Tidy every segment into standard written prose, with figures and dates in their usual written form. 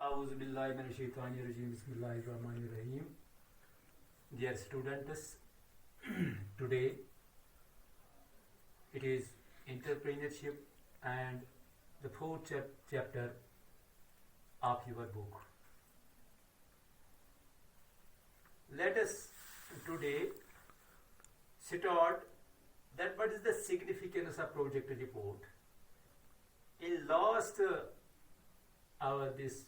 Auzubillahiminash-shaytanir-rajim. Bismillahir-rahmanir-rahim. Dear students, today it is entrepreneurship and the fourth chapter of your book. Let us today start that what is the significance of project report. In last our this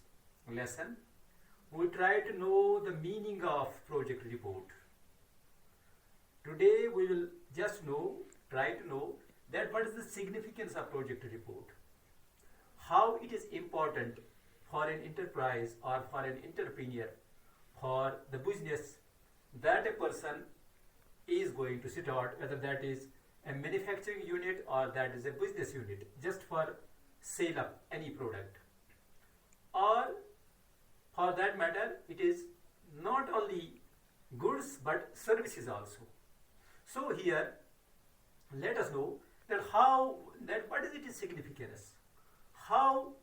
lesson, we try to know the meaning of project report. Today we will just try to know that what is the significance of project report, how it is important for an enterprise or for an entrepreneur, for the business that a person is going to start, whether that is a manufacturing unit or that is a business unit, just for sale of any product, or for that matter it is not only goods but services also. So here let us know that what is its significance, how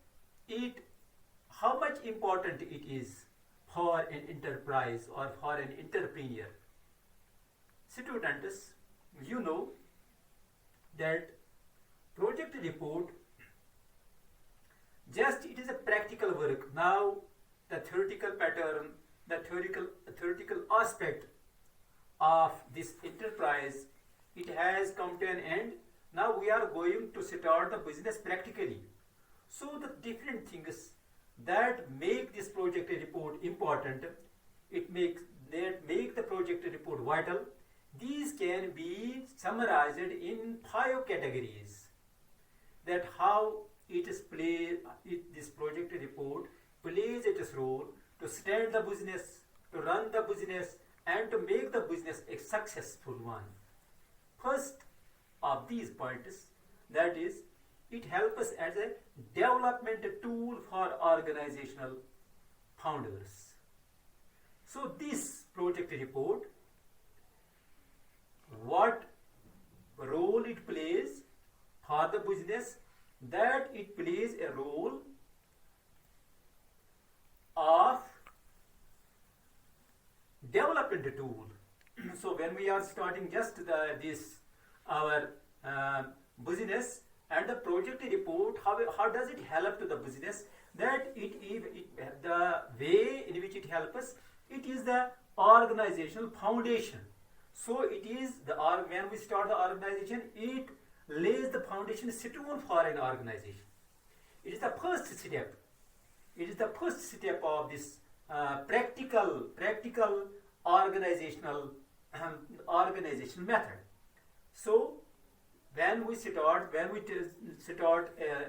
much important it is for an enterprise or for an entrepreneur. Students, you know that project report just it is a practical work. Now the theoretical pattern, the theoretical aspect of this enterprise, it has come to an end. Now we are going to start the business practically. So the different things that make this project report important, that make the project report vital, these can be summarized in 5 categories. That how this project report plays its role to stand the business, to run the business, and to make the business a successful one. First of these points, that is, it helps us as a development tool for organizational founders. So this project report, what role it plays for the business, that it plays a role of development tool. So when we are starting just our business, and the project report, how does it help to the business? That the way in which it helps us, it is the organizational foundation. So it is when we start the organization, it lays the foundation stone for an organization. It is the first step. It is the first step of this practical organizational method. So when we start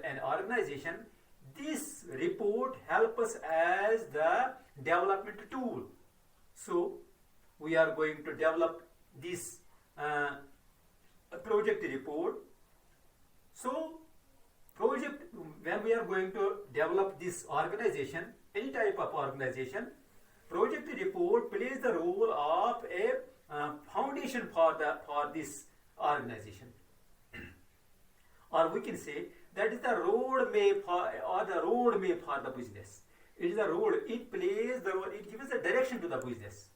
an organization, this report helps us as the development tool. So we are going to develop this project report. So when we are going to develop this organization, any type of organization, project report plays the role of a foundation for this organization. Or we can say that is the roadmap for the business. It is the road. It plays the role. It gives the direction to the business.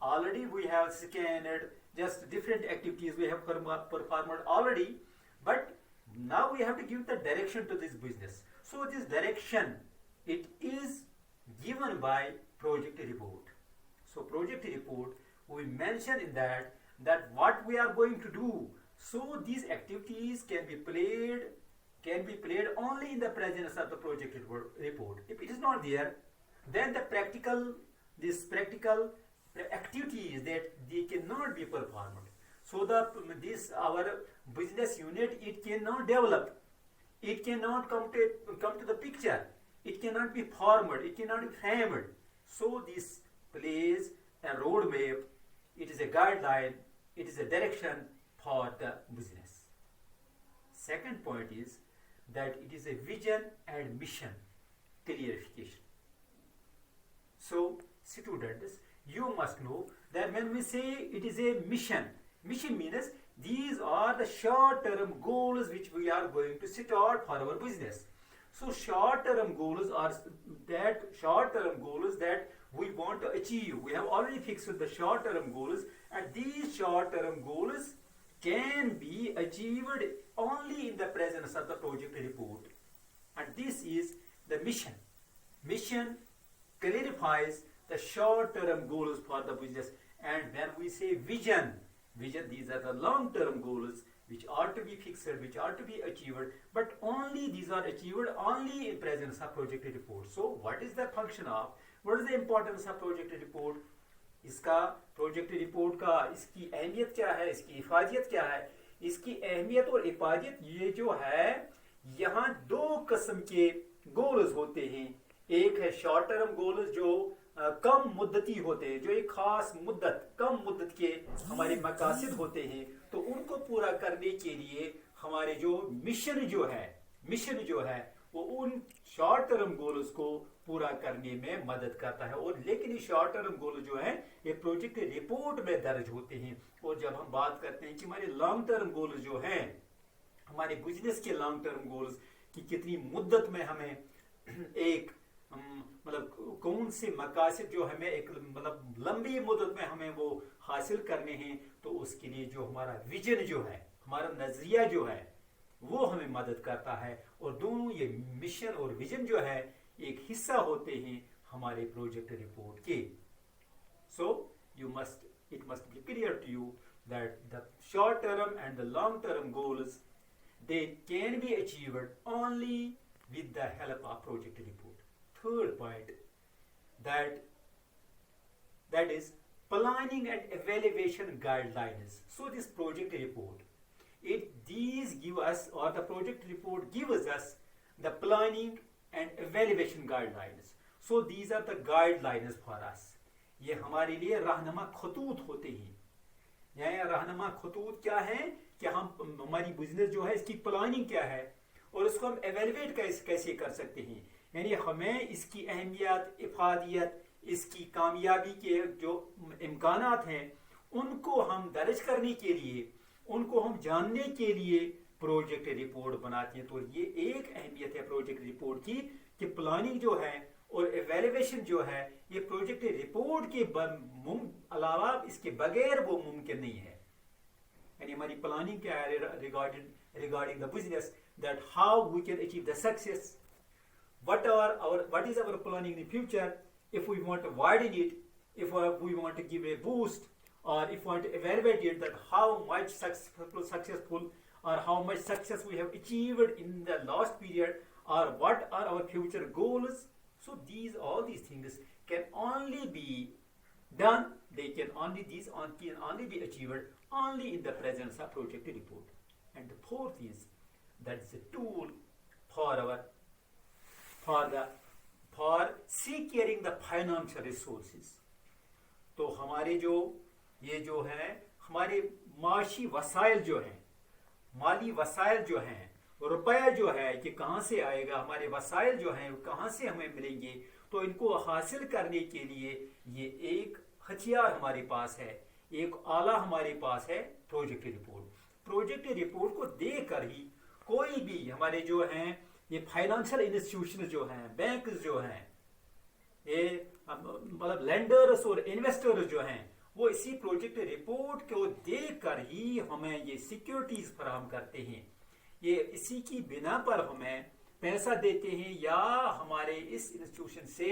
Already we have scanned just different activities we have performed already, but now we have to give the direction to this business. So this direction, it is given by project report. So project report, we mention in that what we are going to do. So these activities can be played only in the presence of the project report. If it is not there, then the practical activities that they cannot be performed. So our business unit, it cannot develop, it cannot come to the picture, it cannot be formed, it cannot be framed. So this plays a roadmap, it is a guideline, it is a direction for the business. Second point is that it is a vision and mission clarification. So students, you must know that when we say it is a mission means these are the short-term goals which we are going to start for our business. So short-term goals are that short-term goals that we want to achieve. We have already fixed the short-term goals, and these short-term goals can be achieved only in the presence of the project report. And this is the mission. Mission clarifies the short-term goals for the business. And when we say vision, these are the long-term goals which are to be fixed, which are to be achieved, but only these are achieved only in presence of project report. So what is the function of, what is the importance of project report? इसका project report का इसकी अहमियत क्या है, इसकी इफादियत क्या है? इसकी अहमियत और इफादियत ये जो है, यहाँ दो किस्म के गोल्स होते हैं. एक है शॉर्ट टर्म गोल्स जो कम मुद्दती होते हैं, जो एक खास मुद्दत, कम मुद्दत के हमारे मकासद होते हैं. तो उनको पूरा करने के लिए हमारे जो मिशन जो है वो उन शॉर्ट टर्म गोल्स को पूरा करने में मदद करता है. और लेकिन ये शॉर्ट टर्म गोल जो है ये प्रोजेक्ट रिपोर्ट में दर्ज होते हैं. और जब हम बात करते हैं कि हमारे लॉन्ग टर्म गोल्स जो हैं, हमारे बिजनेस के लॉन्ग टर्म गोल्स की कितनी मुद्दत में हमें एक मतलब कौन से मकासद जो हमें एक मतलब लंबी मुद्दत में हमें वो हासिल करने हैं, तो उसके लिए जो हमारा विजन जो है, हमारा नजरिया जो है, वो हमें मदद करता है. और दोनों ये मिशन और विजन जो है एक हिस्सा होते हैं हमारे प्रोजेक्ट रिपोर्ट के. सो it must be clear to you that the short term and the long term goals, they can be achieved only with the help of project report. Third point, that is planning and evaluation guidelines. So this project report, these give us, or the project report gives us the planning and evaluation guidelines. So these are the guidelines for us. ये हमारे लिए रहनुमा खतूत होते हैं. यहाँ रहनुमा खतूत क्या है कि हम हमारी बिजनेस जो है इसकी प्लानिंग क्या है और उसको हम एवेलुएट कैसे कर सकते हैं. यानी हमें इसकी अहमियत, इफादियत, इसकी कामयाबी के जो इम्कानात हैं उनको हम दर्ज करने के लिए, उनको हम जानने के लिए प्रोजेक्ट रिपोर्ट बनाते हैं. तो ये एक अहमियत है प्रोजेक्ट रिपोर्ट की कि प्लानिंग जो है और एवेल्युएशन जो है ये प्रोजेक्ट रिपोर्ट के अलावा इसके बगैर वो मुमकिन नहीं है. यानी हमारी प्लानिंग क्या है regarding the business, that how we can achieve the success, what is our planning in the future, if we want to widen it, if we want to give a boost, or if we want to evaluate it, that how much successful or how much success we have achieved in the last period, or what are our future goals. So all these things can only be done, can only be achieved only in the presence of project report. And the fourth is that is a tool for securing the financial resources. तो हमारे ये जो है हमारे माशी वसाइल जो हैं, माली वसाइल जो हैं, रुपया जो है कि कहाँ से आएगा, हमारे वसाइल जो हैं कहाँ से हमें मिलेंगे, तो इनको हासिल करने के लिए ये एक हथियार हमारे पास है, एक आला हमारे पास है, प्रोजेक्ट रिपोर्ट. प्रोजेक्ट रिपोर्ट को देकर ही कोई भी हमारे जो हैं ये फाइनेंशियल इंस्टीट्यूशन जो हैं, बैंक जो हैं, ये मतलब लेंडर्स और इन्वेस्टर्स जो हैं, वो इसी प्रोजेक्ट रिपोर्ट को देखकर ही हमें ये सिक्योरिटीज फराहम करते हैं. ये इसी की बिना पर हमें पैसा देते हैं या हमारे इस इंस्टीट्यूशन से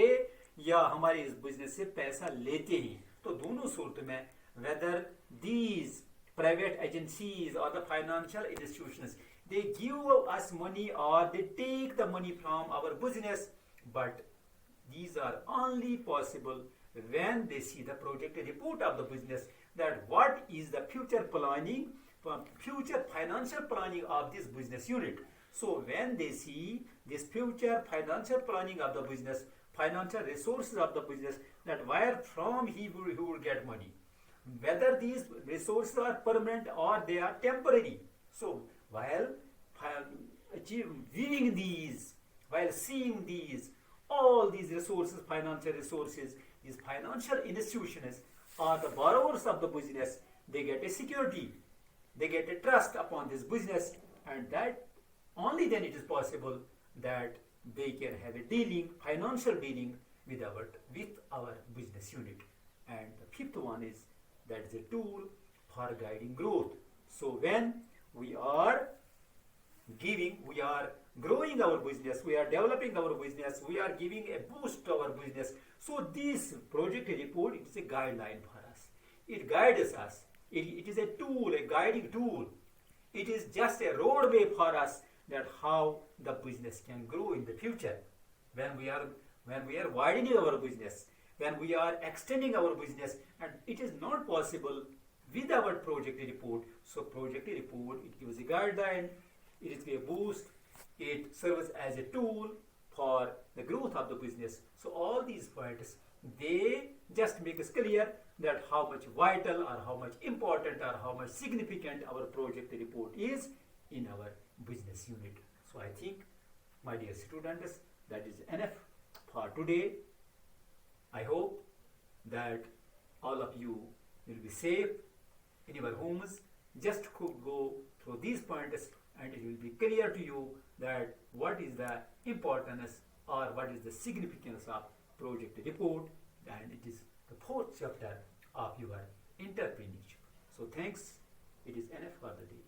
या हमारे इस बिजनेस से पैसा लेते हैं. तो दोनों सूरत में वेदर दीज प्राइवेट एजेंसीज और the financial institutions, they give us money or they take the money from our business, but these are only possible when they see the project report of the business, that what is the future planning, future financial planning of this business unit. So when they see this future financial planning of the business, financial resources of the business, that where from he will get money, whether these resources are permanent or they are temporary. So while viewing these, while seeing these, all these resources, financial resources, these financial institutions are the borrowers of the business. They get a security, they get a trust upon this business, and that only then it is possible that they can have a dealing, financial dealing with our business unit. And the fifth one is that is a tool for guiding growth. So when we are we are growing our business, we are developing our business, we are giving a boost to our business. So this project report, it is a guideline for us. It guides us. It is a tool, a guiding tool. It is just a roadmap for us that how the business can grow in the future. When we are widening our business, when we are extending our business, and it is not possible with our project report. So project report, it gives a guideline, it is a boost, it serves as a tool for the growth of the business. So all these points, they just make us clear that how much vital or how much important or how much significant our project report is in our business unit. So I think, my dear students, that is enough for today. I hope that all of you will be safe in your homes. Just go through these points and it will be clear to you that what is the importance or what is the significance of project report, and it is the fourth chapter of your entrepreneurship. So thanks. It is enough for the day.